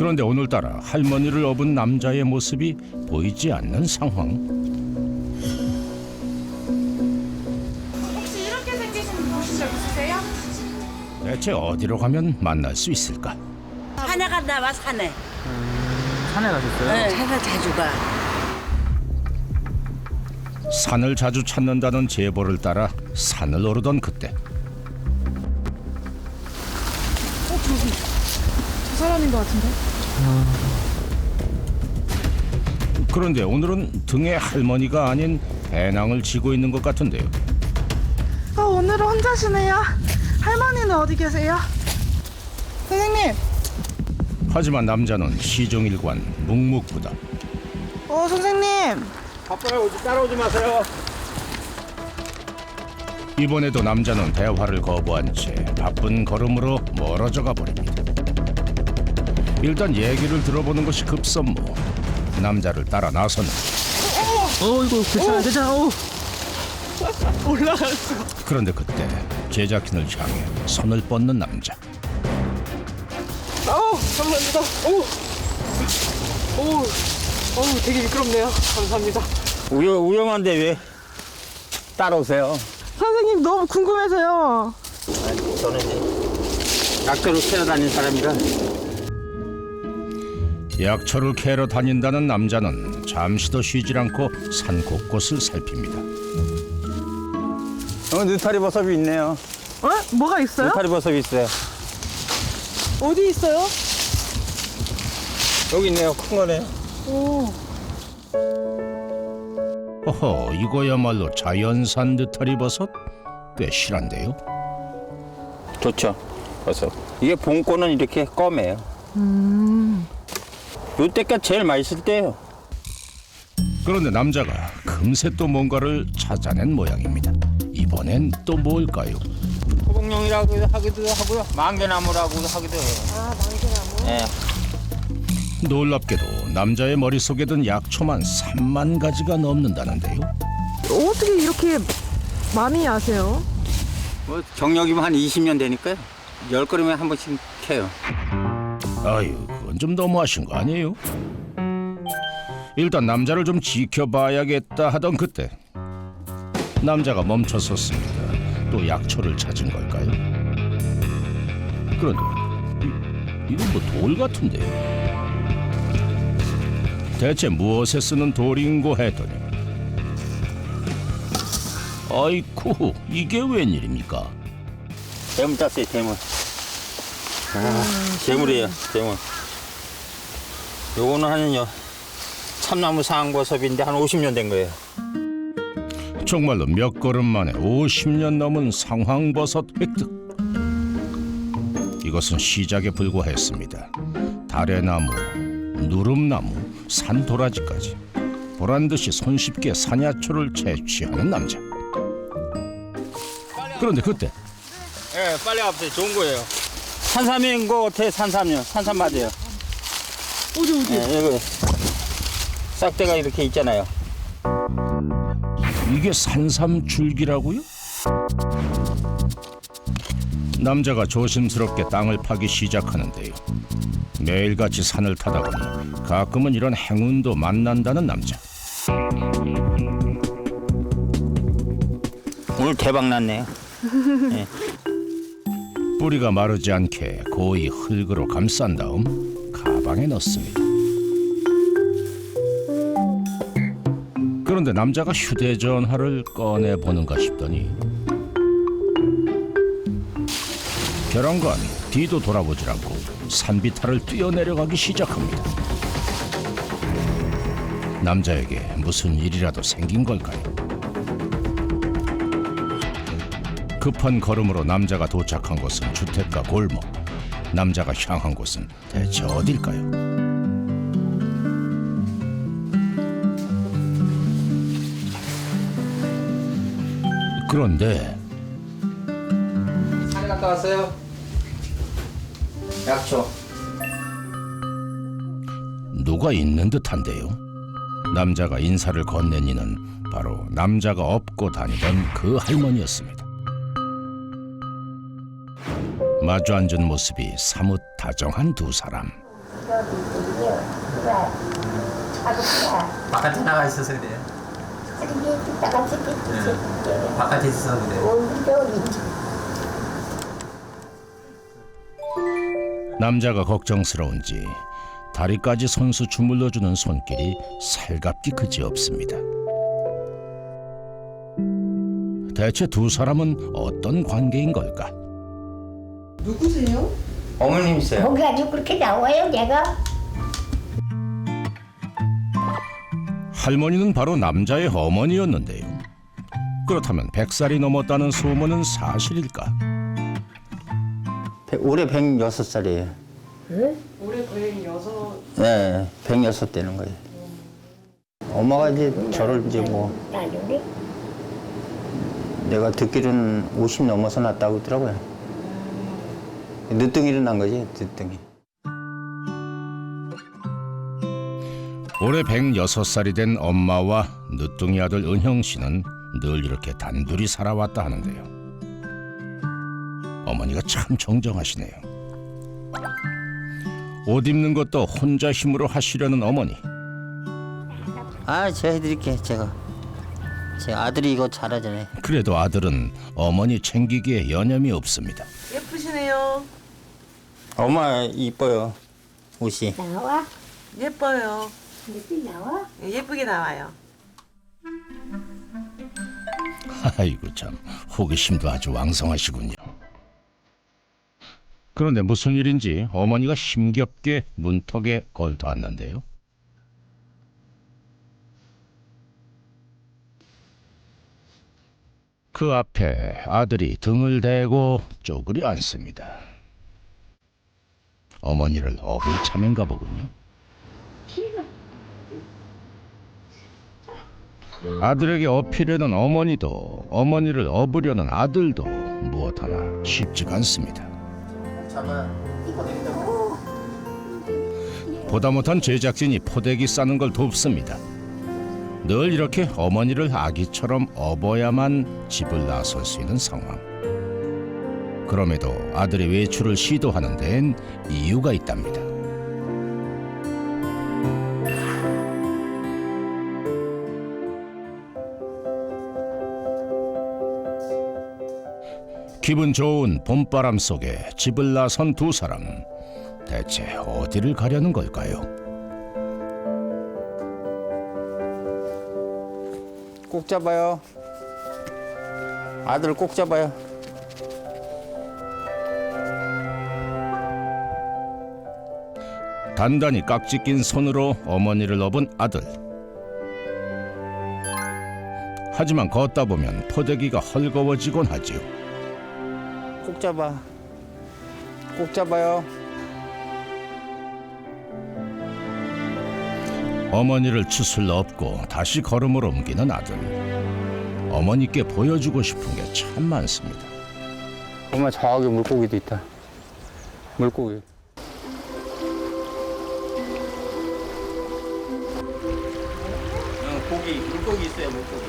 그런데 오늘따라 할머니를 업은 남자의 모습이 보이지 않는 상황. 혹시 이렇게 생기신 분 보신 적 있으세요? 대체 어디로 가면 만날 수 있을까? 산에 갔나 봐, 산에. 산에 가셨어요? 네, 산에 자주 가. 산을 자주 찾는다는 제보를 따라 산을 오르던 그때 저 사람인 것 같은데? 그런데 오늘은 등에 할머니가 아닌 배낭을 지고 있는 것 같은데요. 오늘은 혼자시네요. 할머니는 어디 계세요? 선생님! 하지만 남자는 시종일관 묵묵부답. 선생님! 따라오지 마세요. 이번에도 남자는 대화를 거부한 채 바쁜 걸음으로 멀어져가 버립니다. 일단 얘기를 들어보는 것이 급선무. 남자를 따라 나서는. 이거 괜찮아. 올라갔어. 그런데 그때 제작진을 향해 손을 뻗는 남자. 감사합니다. 되게 미끄럽네요. 감사합니다. 위험한데 왜 따라오세요? 선생님 너무 궁금해서요. 저는 이제 약초를 캐러 다니는 사람이라. 약초를 캐러 다닌다는 남자는 잠시도 쉬질 않고 산 곳곳을 살핍니다. 느타리 버섯이 있네요. 뭐가 있어요? 느타리 버섯이 있어요. 어디 있어요? 여기 있네요. 큰 거네요. 허허, 이거야말로 자연산 느타리 버섯? 꽤 실한데요. 좋죠. 버섯. 이게 봄거는 이렇게 검해요. 요때가 제일 맛있을 때예요. 그런데 남자가 금세 또 뭔가를 찾아낸 모양입니다. 이번엔 또 뭘까요? 호박용이라고 하기도 하고요. 망개나무라고 하기도 해요. 망개나무? 네. 놀랍게도 남자의 머릿속에 든 약초만 3만 가지가 넘는다는데요. 어떻게 이렇게 많이 아세요? 뭐 경력이면 한 20년 되니까요. 10그릇에 한 번씩 캐요. 아유, 그건 좀 너무하신 거 아니에요? 일단 남자를 좀 지켜봐야겠다 하던 그때 남자가 멈춰섰습니다. 또 약초를 찾은 걸까요? 그런데 이건 뭐 돌 같은데요? 대체 무엇에 쓰는 돌인고 했더니 아이쿠, 이게 웬일입니까? 대문 땄어요, 대문. 대물이에요, 대물. 요거는 한요 참나무 상버섯인데 한 50년 된 거예요. 정말로 몇 걸음 만에 50년 넘은 상황버섯 획득. 이것은 시작에 불과했습니다. 다래나무, 누름나무, 산도라지까지 보란듯이 손쉽게 산야초를 채취하는 남자. 그런데 그때 예, 빨리 와보세요. 좋은 거예요. 산삼인 거 같아, 산삼이요. 산삼 맞아요. 어디? 예, 이거 싹대가 이렇게 있잖아요. 이게 산삼줄기라고요? 남자가 조심스럽게 땅을 파기 시작하는데요. 매일같이 산을 타다 보니 가끔은 이런 행운도 만난다는 남자. 오늘 대박 났네요. 예. 뿌리가 마르지 않게 고이 흙으로 감싼 다음 가방에 넣습니다. 그런데 남자가 휴대전화를 꺼내보는가 싶더니 결함과 뒤도 돌아보질 않고 산비탈을 뛰어내려가기 시작합니다. 남자에게 무슨 일이라도 생긴 걸까요? 급한 걸음으로 남자가 도착한 곳은 주택가 골목. 남자가 향한 곳은 대체 어딜까요? 그런데 산에 갔다 왔어요. 약초. 누가 있는 듯한데요. 남자가 인사를 건넨 이는 바로 남자가 업고 다니던 그 할머니였습니다. 마주 앉은 모습이 사뭇 다정한 두 사람. 바깥에 나가 있어서 그래요. 바깥에 있어서 그래요. 남자가 걱정스러운지 다리까지 손수 주물러주는 손길이 살갑기 그지없습니다. 대체 두 사람은 어떤 관계인 걸까? 누구세요? 어머님이세요. 거기 아주 그렇게 나와요, 내가? 할머니는 바로 남자의 어머니였는데요. 그렇다면 100살이 넘었다는 소문은 사실일까? 올해 106살이에요. 올해 106. 네, 106 되는 거예요. 엄마가 이제 저를 이제 뭐 나중에? 내가 듣기로는 50 넘어서 났다고 하더라고요. 늦둥이로 난 거지, 늦둥이. 올해 106살이 된 엄마와 늦둥이 아들 은형 씨는 늘 이렇게 단둘이 살아왔다 하는데요. 어머니가 참 정정하시네요. 옷 입는 것도 혼자 힘으로 하시려는 어머니. 아, 제가 해드릴게, 제가. 제 아들이 이거 잘하잖아요. 그래도 아들은 어머니 챙기기에 여념이 없습니다. 예쁘시네요. 엄마 이뻐요, 옷이. 나와? 예뻐요. 느낌 나와? 예쁘게 나와요. 아이고 참 호기심도 아주 왕성하시군요. 그런데 무슨 일인지 어머니가 힘겹게 문턱에 걸터앉는데요. 그 앞에 아들이 등을 대고 쪼그려 앉습니다. 어머니를 업을 참인가 보군요. 아들에게 업히려는 어머니도 어머니를 업으려는 아들도 무엇 하나 쉽지가 않습니다. 보다 못한 제작진이 포대기 싸는 걸 돕습니다. 늘 이렇게 어머니를 아기처럼 업어야만 집을 나설 수 있는 상황. 그럼에도 아들이 외출을 시도하는 데엔 이유가 있답니다. 기분 좋은 봄바람 속에 집을 나선 두 사람. 대체 어디를 가려는 걸까요? 꼭 잡아요. 아들 꼭 잡아요. 단단히 깍지 낀 손으로 어머니를 업은 아들. 하지만 걷다 보면 포대기가 헐거워지곤 하지요. 꼭 잡아. 꼭 잡아요. 어머니를 추슬러 업고 다시 걸음을 옮기는 아들. 어머니께 보여주고 싶은 게 참 많습니다. 엄마 저기 물고기도 있다. 물고기. 물고기 있어요, 물고기.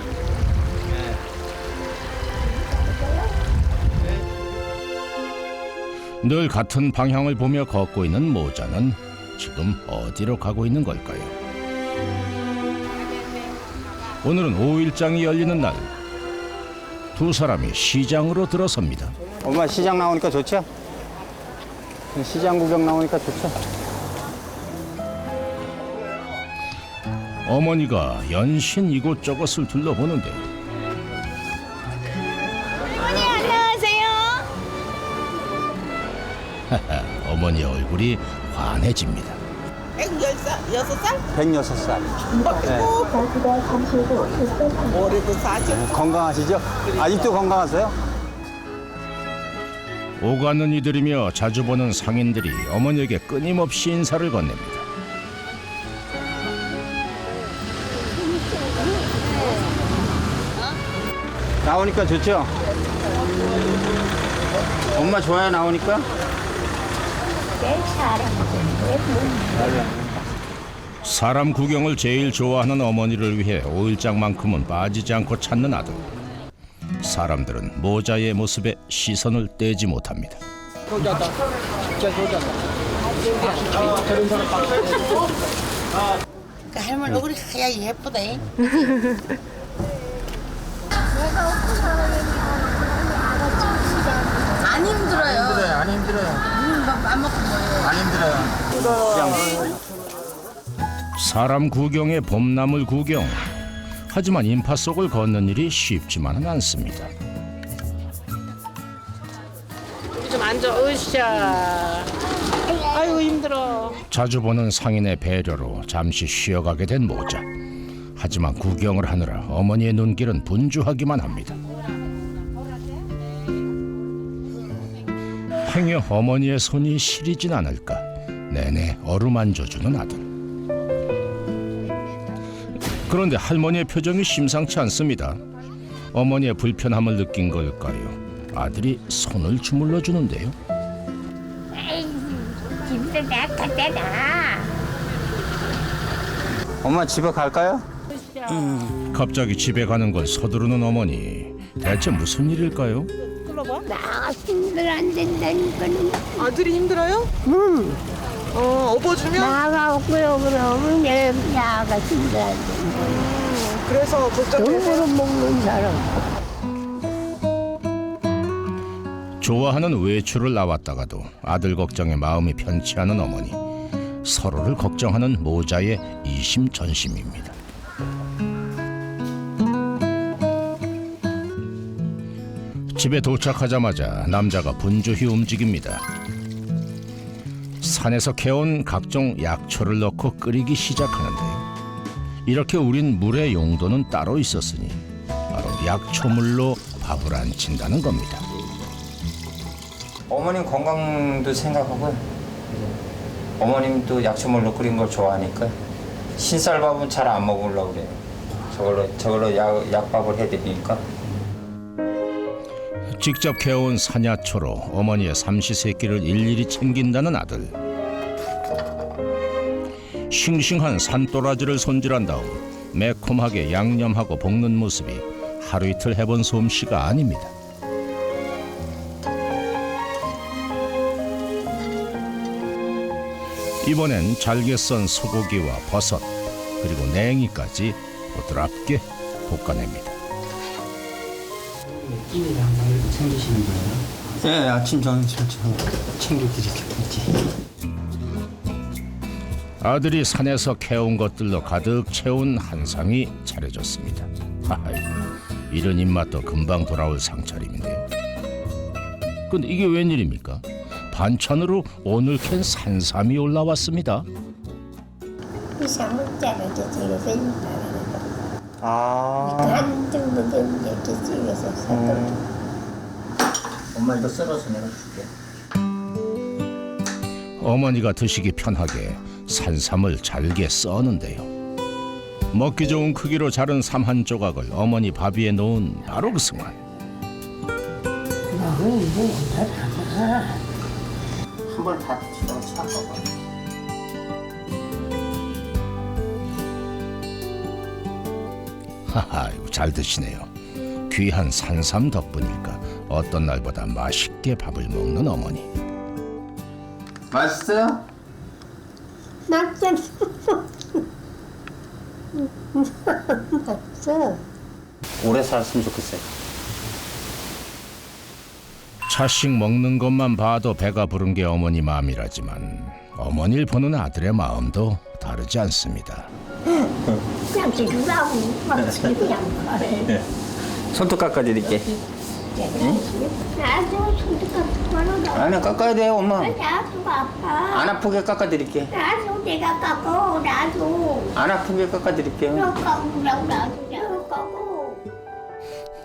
늘 같은 방향을 보며 걷고 있는 모자는 지금 어디로 가고 있는 걸까요? 오늘은 5일장이 열리는 날. 두 사람이 시장으로 들어섭니다. 엄마 시장 나오니까 좋죠? 시장 구경 나오니까 좋죠? 어머니가 연신 이곳저곳을 둘러보는데 어머니, 안녕하세요. 어머니 얼굴이 환해집니다. 106살. 올해도 40. 건강하시죠? 아직도 건강하세요? 오가는 이들이며 자주 보는 상인들이 어머니에게 끊임없이 인사를 건넵니다. 나오니까 좋죠? 엄마 좋아요, 나오니까? 내 사랑. 사람 구경을 제일 좋아하는 어머니를 위해 5일장만큼은 빠지지 않고 찾는 아들. 사람들은 모자의 모습에 시선을 떼지 못합니다. 그 할머니 얼굴이 하얗 예쁘다. 안 힘들어요. 안 힘들어요. 안 먹고 뭐예요? 안 힘들어요. 사람 구경에 봄나물 구경. 하지만 인파 속을 걷는 일이 쉽지만은 않습니다. 우리 좀 앉아. 으쌰. 아이고 힘들어. 자주 보는 상인의 배려로 잠시 쉬어가게 된 모자. 하지만 구경을 하느라 어머니의 눈길은 분주하기만 합니다. 행여 어머니의 손이 시리진 않을까 내내 어루만져주는 아들. 그런데 할머니의 표정이 심상치 않습니다. 어머니의 불편함을 느낀 걸까요? 아들이 손을 주물러 주는데요. 집에 갖다 대라. 엄마 집에 갈까요? 갑자기 집에 가는 걸 서두르는 어머니. 대체 무슨 일일까요? 나 힘들 안 된다니까는. 아들이 힘들어요? 업어주면? 나가 그러면 내 나가 힘들 안 된다. 그래서 걱정돼서. 돈으로 먹는 사람. 좋아하는 외출을 나왔다가도 아들 걱정에 마음이 편치 않은 어머니. 서로를 걱정하는 모자의 이심전심입니다. 집에 도착하자마자 남자가 분주히 움직입니다. 산에서 캐온 각종 약초를 넣고 끓이기 시작하는데요. 이렇게 우린 물의 용도는 따로 있었으니 바로 약초물로 밥을 안 친다는 겁니다. 어머님 건강도 생각하고 어머님도 약초물로 끓인 걸 좋아하니까 신쌀밥은 잘 안 먹으려고 그래요. 저걸로 약밥을 해드리니까. 직접 캐온 산야초로 어머니의 삼시세끼를 일일이 챙긴다는 아들. 싱싱한 산도라지를 손질한 다음 매콤하게 양념하고 볶는 모습이 하루 이틀 해본 솜씨가 아닙니다. 이번엔 잘게 썬 소고기와 버섯 그리고 냉이까지 부드럽게 볶아냅니다. 끼니를 항상 이렇게 챙기시는 거예요? 네, 아침 점심 챙겨드리겠지. 아들이 산에서 캐온 것들로 가득 채운 한 상이 차려졌습니다. 하하, 이런 입맛도 금방 돌아올 상차림인데요. 근데 이게 웬일입니까? 반찬으로 오늘 캔 산삼이 올라왔습니다. 이사 먹자가 저기서 있다. 아, 한 정도 되면 이렇게 찍어서 샀거든. 엄마 이거 썰어서 내가 줄게. 어머니가 드시기 편하게 산삼을 잘게 써는데요. 먹기 좋은 크기로 자른 삼 한 조각을 어머니 밥 위에 놓은 바로 그 순간. 한번 다 잡아봐. 하하, 이거 잘 드시네요. 귀한 산삼 덕분일까 어떤 날보다 맛있게 밥을 먹는 어머니. 맛있어요? 낙장 없어. 오래 살았으면 좋겠어요. 차씩 먹는 것만 봐도 배가 부른 게 어머니 마음이라지만 어머니를 보는 아들의 마음도 다르지 않습니다. 그냥 주라고 그냥 가래. 손톱 깎아드릴게. 나도 손톱 깎고 아니, 깎아야 돼요, 엄마. 나도 아파. 안 아프게 깎아드릴게. 나도 내가 깎고 나도 안 아프게 깎아드릴게요. 깎고 나도 깎고.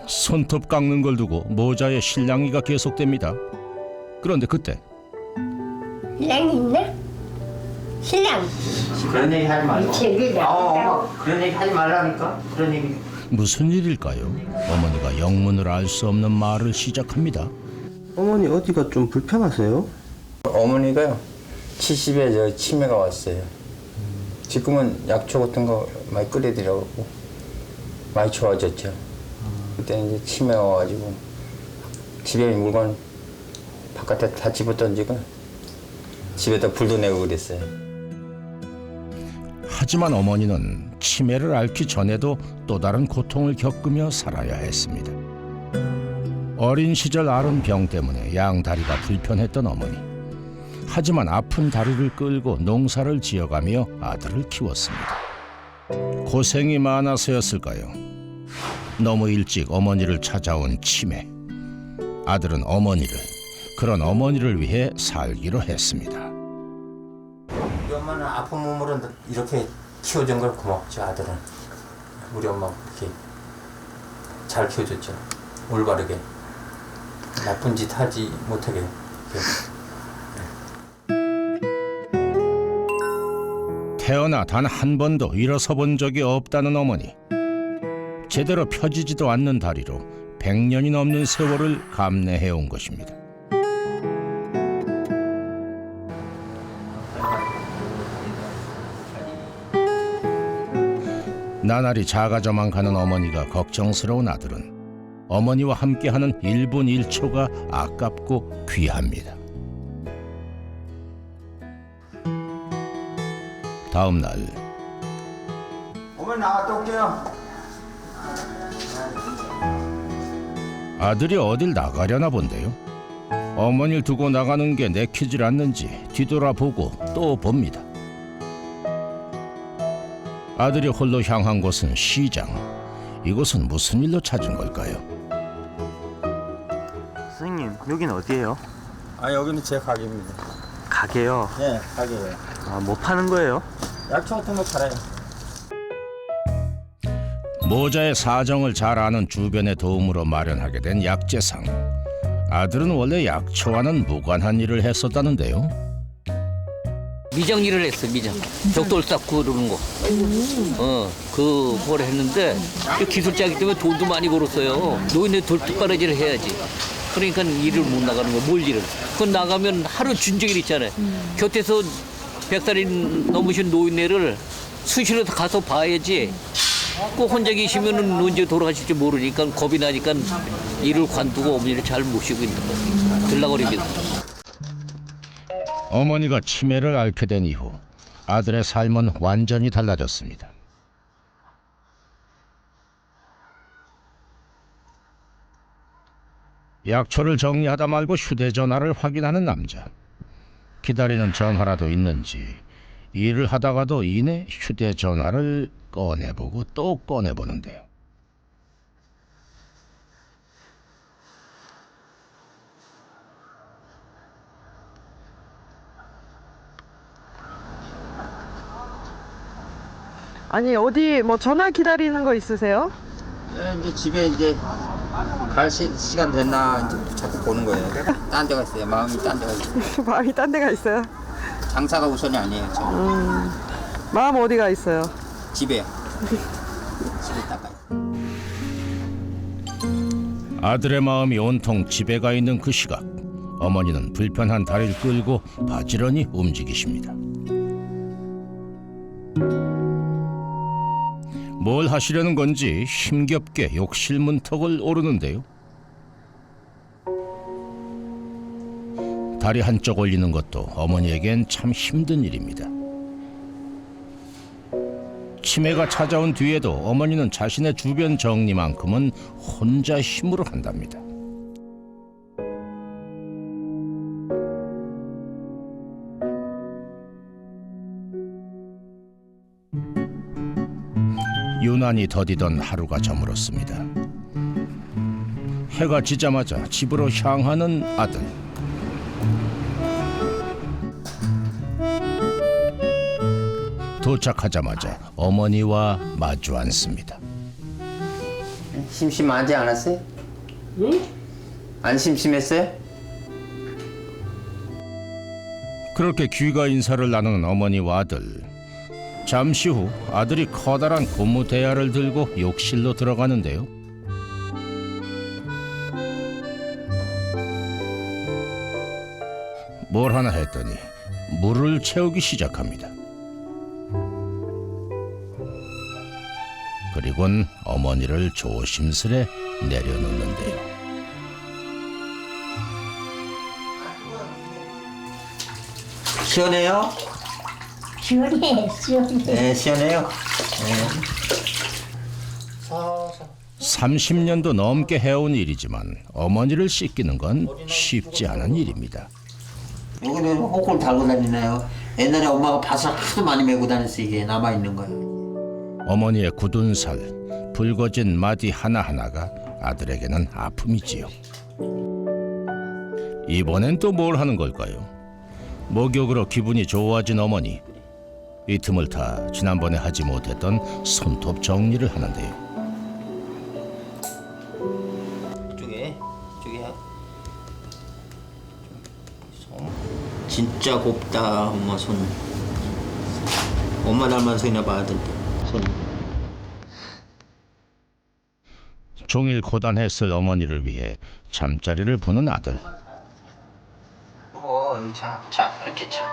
손톱 깎는 걸 두고 모자의 실랑이가 계속됩니다. 그런데 그때 신랑 있네? 신랑. 그런 얘기 하지 말고. 책을 엄마 그런 얘기 하지 말라니까. 그런 얘기. 무슨 일일까요? 어머니가 영문을 알 수 없는 말을 시작합니다. 어머니 어디가 좀 불편하세요? 어머니가요 70에 저 치매가 왔어요. 지금은 약초 같은 거 많이 끓여드려고 많이 좋아졌죠. 그때는 이제 치매가 와가지고 집에 물건 바깥에 다 집어던지고 집에다 불도 내고 그랬어요. 하지만 어머니는 치매를 앓기 전에도 또 다른 고통을 겪으며 살아야 했습니다. 어린 시절 앓은 병 때문에 양다리가 불편했던 어머니. 하지만 아픈 다리를 끌고 농사를 지어가며 아들을 키웠습니다. 고생이 많아서였을까요? 너무 일찍 어머니를 찾아온 치매. 아들은 그런 어머니를 위해 살기로 했습니다. 우리 엄마는 아픈 몸으로 이렇게 키워준 걸 고맙죠. 아들은 우리 엄마 이렇게 잘 키워줬죠. 올바르게 나쁜 짓 하지 못하게. 태어나 단 한 번도 일어서 본 적이 없다는 어머니. 제대로 펴지지도 않는 다리로 100년이 넘는 세월을 감내해온 것입니다. 나날이 작아져만 가는 어머니가 걱정스러운 아들은 어머니와 함께하는 1분 1초가 아깝고 귀합니다. 다음 날 어머니 나갔다 올게요. 아들이 어딜 나가려나 본데요. 어머니를 두고 나가는 게 내키질 않는지 뒤돌아보고 또 봅니다. 아들이 홀로 향한 곳은 시장. 이곳은 무슨 일로 찾은 걸까요? 선생님, 여긴 어디예요? 아, 여기는 제 가게입니다. 가게요. 네, 가게예요. 아, 뭐 파는 거예요? 약초 같은 거 팔아요. 모자의 사정을 잘 아는 주변의 도움으로 마련하게 된 약재상. 아들은 원래 약초와는 무관한 일을 했었다는데요. 미장 일을 했어, 미장. 벽돌 쌓고 그러는 거. 그걸 했는데 그 기술자이기 때문에 돈도 많이 벌었어요. 노인네 돌뚝바라지를 해야지. 그러니까 일을 못 나가는 거야, 뭘 일을. 그건 나가면 하루 준정일 있잖아요. 곁에서 100살이 넘으신 노인네를 수시로 가서 봐야지. 꼭 혼자 계시면은 언제 돌아가실지 모르니까 겁이 나니까 일을 관두고 어머니를 잘 모시고 있는 거예요. 들락거립니다. 어머니가 치매를 앓게 된 이후 아들의 삶은 완전히 달라졌습니다. 약초를 정리하다 말고 휴대전화를 확인하는 남자. 기다리는 전화라도 있는지 일을 하다가도 이내 휴대전화를 꺼내보고 또 꺼내보는데요. 아니 어디 뭐 전화 기다리는 거 있으세요? 네, 이제 집에 이제 갈 시간 됐나 이제 자꾸 보는 거예요. 딴 데가 있어요. 마음이 딴 데가 있어요. 마음이 딴 데가 있어요? 장사가 우선이 아니에요. 저 마음 어디가 있어요? 집에요. 집에 딱 있어요. 아들의 마음이 온통 집에 가 있는 그 시각, 어머니는 불편한 다리를 끌고 바지런히 움직이십니다. 뭘 하시려는 건지 힘겹게 욕실 문턱을 오르는데요. 다리 한쪽 올리는 것도 어머니에겐 참 힘든 일입니다. 치매가 찾아온 뒤에도 어머니는 자신의 주변 정리만큼은 혼자 힘으로 한답니다. 유난히 더디던 하루가 저물었습니다. 해가 지자마자 집으로 향하는 아들. 도착하자마자 어머니와 마주 앉습니다. 심심하지 않았어요? 응? 안 심심했어요? 그렇게 귀가 인사를 나누는 어머니와 아들. 잠시 후 아들이 커다란 고무 대야를 들고 욕실로 들어가는데요. 뭘 하나 했더니 물을 채우기 시작합니다. 그리고는 어머니를 조심스레 내려놓는데요. 시원해요? 시원해, 시원해. 네, 시원해요. 30년도 넘게 해온 일이지만 어머니를 씻기는 건 쉽지 않은 일입니다. 여기는 호골 달고 다니나요? 옛날에 엄마가 밭을 하도 많이 메고 다녔어. 이게 남아있는 거예요. 어머니의 굳은 살, 붉어진 마디 하나하나가 아들에게는 아픔이지요. 이번엔 또 뭘 하는 걸까요? 목욕으로 기분이 좋아진 어머니. 이 틈을 타 지난번에 하지 못했던 손톱 정리를 하는데요. 이쪽에 진짜 곱다. 엄마 손. 엄마 닮은 손이나 봐, 아들 손. 종일 고단했을 어머니를 위해 잠자리를 부는 아들. 자, 이렇게 자.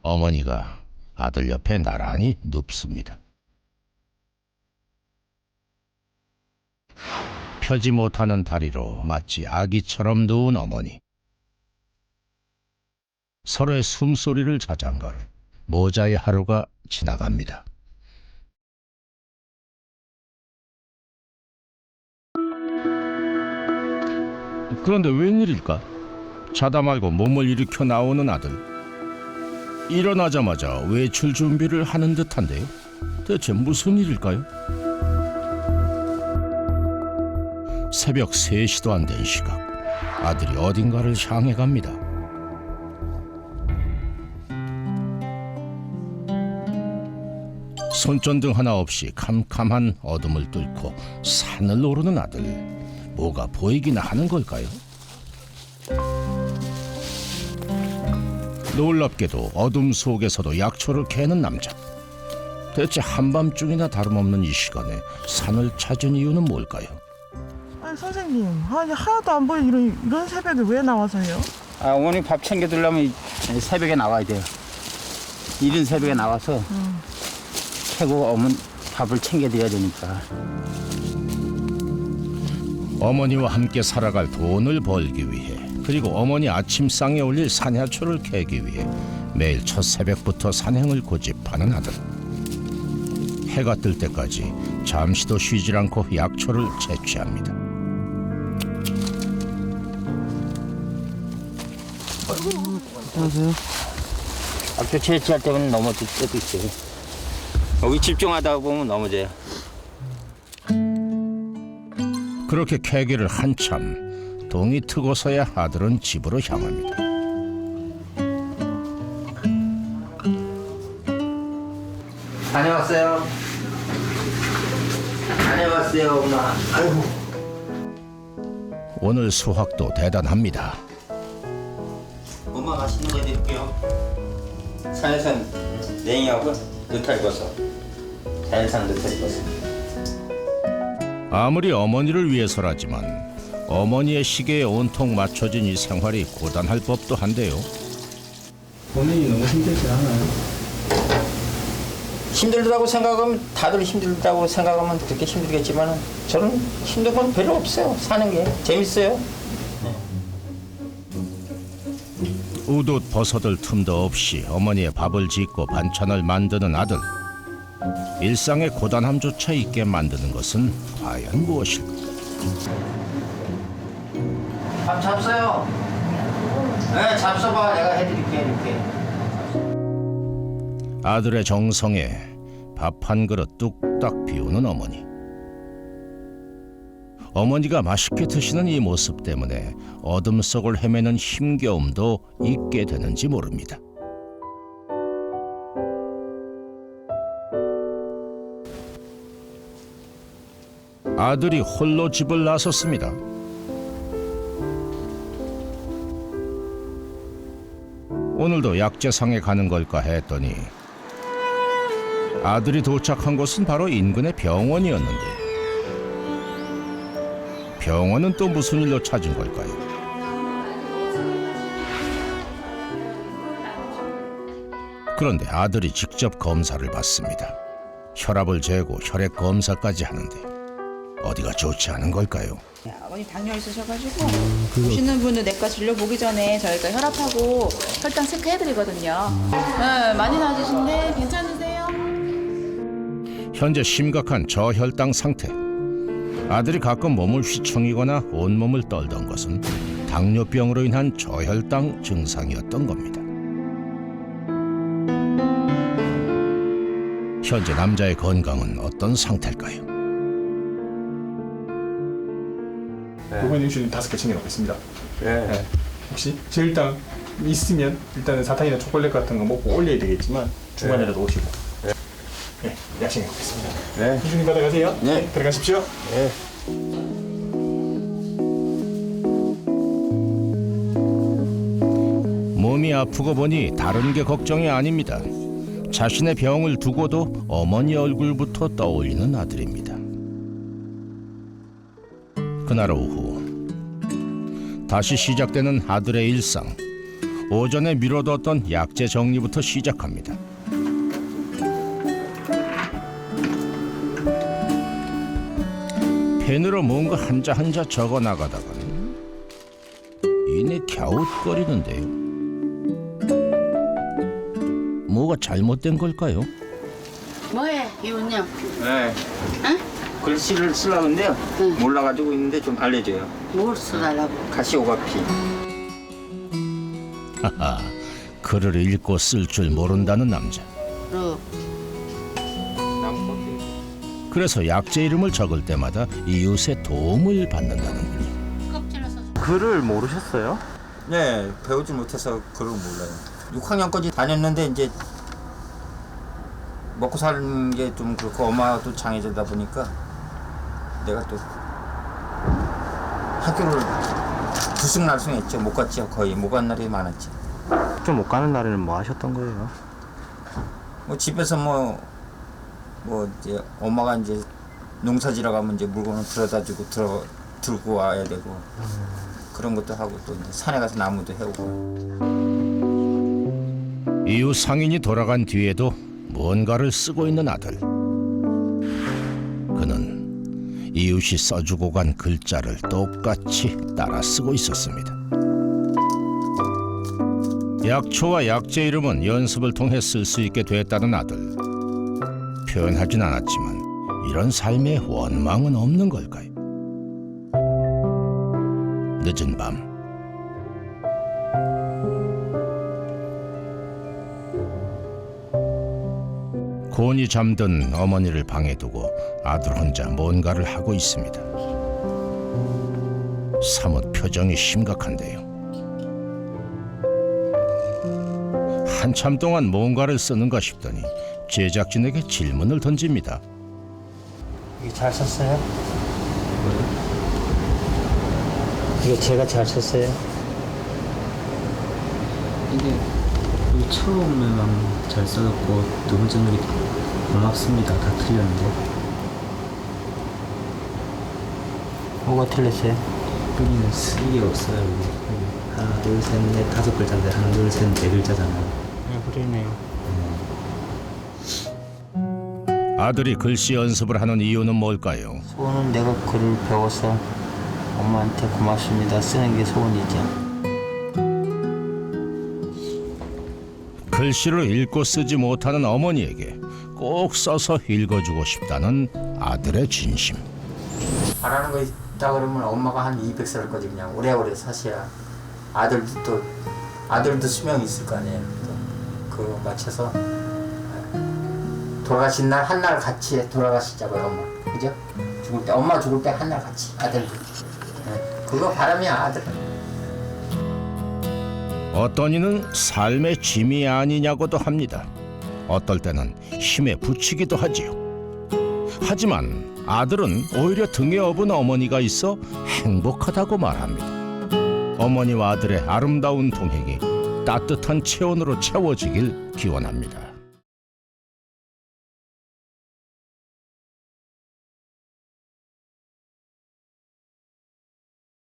어머니가 아들 옆에 나란히 눕습니다. 펴지 못하는 다리로 마치 아기처럼 누운 어머니. 서로의 숨소리를 자장가 모자의 하루가 지나갑니다. 그런데 웬일일까? 자다 말고 몸을 일으켜 나오는 아들. 일어나자마자 외출 준비를 하는 듯한데요. 대체 무슨 일일까요? 새벽 3시도 안 된 시각, 아들이 어딘가를 향해 갑니다. 손전등 하나 없이 캄캄한 어둠을 뚫고 산을 오르는 아들. 뭐가 보이기나 하는 걸까요? 놀랍게도 어둠 속에서도 약초를 캐는 남자. 대체 한밤중이나 다름없는 이 시간에 산을 찾은 이유는 뭘까요? 아니 선생님, 아니 하나도 안 보여. 이런 새벽에 왜 나와서요? 아, 어머니 밥 챙겨드려면 새벽에 나와야 돼요. 이른 새벽에 나와서 캐고 어머니 밥을 챙겨드려야 되니까. 어머니와 함께 살아갈 돈을 벌기 위해, 그리고 어머니 아침상에 올릴 산야초를 캐기 위해 매일 첫 새벽부터 산행을 고집하는 아들. 해가 뜰 때까지 잠시도 쉬질 않고 약초를 채취합니다. 안녕하세요. 약초 채취할 때는 넘어질 때도 있어요. 여기 집중하다 보면 넘어져요. 그렇게 캐기를 한참 동이 트고서야 아들은 집으로 향합니다. 다녀왔어요. 다녀왔어요, 엄마. 아이고. 오늘 수확도 대단합니다. 엄마 맛있는 거 해드릴게요. 산에산 냉이하고 느타리버섯. 자연산 느타리버섯. 아무리 어머니를 위해서라지만 어머니의 시계에 온통 맞춰진 이 생활이 고단할 법도 한데요. 본인이 너무 힘들지 않아요? 힘들다고 생각하면 다들 힘들다고 생각하면 그렇게 힘들겠지만 저는 힘든 건 별로 없어요. 사는 게 재밌어요. 우돛 버섯을 틈도 없이 어머니의 밥을 짓고 반찬을 만드는 아들. 일상의 고단함조차 있게 만드는 것은 과연 무엇일까? 밥 잡숴요. 네, 잡숴봐. 내가 해드릴게. 이렇게. 아들의 정성에 밥 한 그릇 뚝딱 비우는 어머니. 어머니가 맛있게 드시는 이 모습 때문에 어둠 속을 헤매는 힘겨움도 있게 되는지 모릅니다. 아들이 홀로 집을 나섰습니다. 오늘도 약재상에 가는 걸까 했더니 아들이 도착한 곳은 바로 인근의 병원이었는데, 병원은 또 무슨 일로 찾은 걸까요? 그런데 아들이 직접 검사를 받습니다. 혈압을 재고 혈액 검사까지 하는데 어디가 좋지 않은 걸까요? 아버님 당뇨 있으셔가지고 오시는 분은 내과 진료 보기 전에 저희가 혈압하고 혈당 체크해드리거든요. 네, 많이 낮으신데 괜찮으세요? 현재 심각한 저혈당 상태. 아들이 가끔 몸을 휘청이거나 온몸을 떨던 것은 당뇨병으로 인한 저혈당 증상이었던 겁니다. 현재 남자의 건강은 어떤 상태일까요? 이번 인슐린 5개 챙겨놓겠습니다. 네. 혹시 저혈당 있으면 일단은 사탕이나 초콜릿 같은 거 먹고 올려야 되겠지만 중간에라도 오시고. 네, 약 챙겨놓겠습니다. 네. 인슐린 받아가세요. 네. 들어가십시오. 네. 몸이 아프고 보니 다른 게 걱정이 아닙니다. 자신의 병을 두고도 어머니 얼굴부터 떠올리는 아들입니다. 그날 오후 다시 시작되는 아들의 일상. 오전에 미뤄뒀던 약재 정리부터 시작합니다. 펜으로 뭔가 한자 한자 적어 나가다가는 이내 갸웃거리는데요. 뭐가 잘못된 걸까요? 뭐해 이웃님? 네. 글씨를 쓰려는데요. 몰라가지고 있는데 좀 알려줘요. 뭘 써달라고? 가시오가피. 하하, 글을 읽고 쓸 줄 모른다는 남자. 그래서 약재 이름을 적을 때마다 이웃의 도움을 받는다는군요. 글을 모르셨어요? 네, 배우지 못해서 글을 몰라요. 6학년까지 다녔는데 이제 먹고 사는 게 좀 그렇고 엄마도 장애자다 보니까 내가 또 학교를 들쑥날쑥했죠. 못 갔죠. 거의 못 간 날이 많았죠. 학교 못 가는 날에는 뭐 하셨던 거예요? 뭐 집에서 뭐 이제 엄마가 이제 농사지러 가면 이제 물건을 들어다주고 들고 와야 되고 그런 것도 하고 또 이제 산에 가서 나무도 해오고. 이웃 상인이 돌아간 뒤에도 뭔가를 쓰고 있는 아들. 그는 이웃이 써주고 간 글자를 똑같이 따라 쓰고 있었습니다. 약초와 약재 이름은 연습을 통해 쓸 수 있게 됐다는 아들. 표현하진 않았지만 이런 삶에 원망은 없는 걸까요? 늦은 밤 곤히 잠든 어머니를 방에 두고 아들 혼자 뭔가를 하고 있습니다. 사뭇 표정이 심각한데요. 한참 동안 뭔가를 쓰는가 싶더니 제작진에게 질문을 던집니다. 이게 잘 썼어요? 이거 제가 잘 썼어요? 이게 처음에만 잘 써졌고 두 번째는 고맙습니다. 다 틀렸는데. 뭐가 틀렸어요? 여기는 쓰기가 없어요. 여기. 하나, 둘, 셋, 넷, 5글자인데 하나, 둘, 셋, 4글자잖아요. 그러네요. 아들이 글씨 연습을 하는 이유는 뭘까요? 소원은 내가 글을 배워서 엄마한테 고맙습니다 쓰는 게 소원이죠. 글씨를 읽고 쓰지 못하는 어머니에게 꼭 써서 읽어주고 싶다는 아들의 진심. 바라는 거 있다 그러면 엄마가 한 200살 거지 그냥 오래오래 사셔야 아들도 수명이 있을 거 아니에요. 그거 맞춰서 돌아가신 날 한 날 같이 돌아가시자고요 엄마. 그죠? 죽을 때 엄마 죽을 때 한 날 같이 아들도. 그거 바람이야 아들. 어떤 이는 삶의 짐이 아니냐고도 합니다. 어떨 때는 힘에 부치기도 하지요. 하지만 아들은 오히려 등에 업은 어머니가 있어 행복하다고 말합니다. 어머니와 아들의 아름다운 동행이 따뜻한 체온으로 채워지길 기원합니다.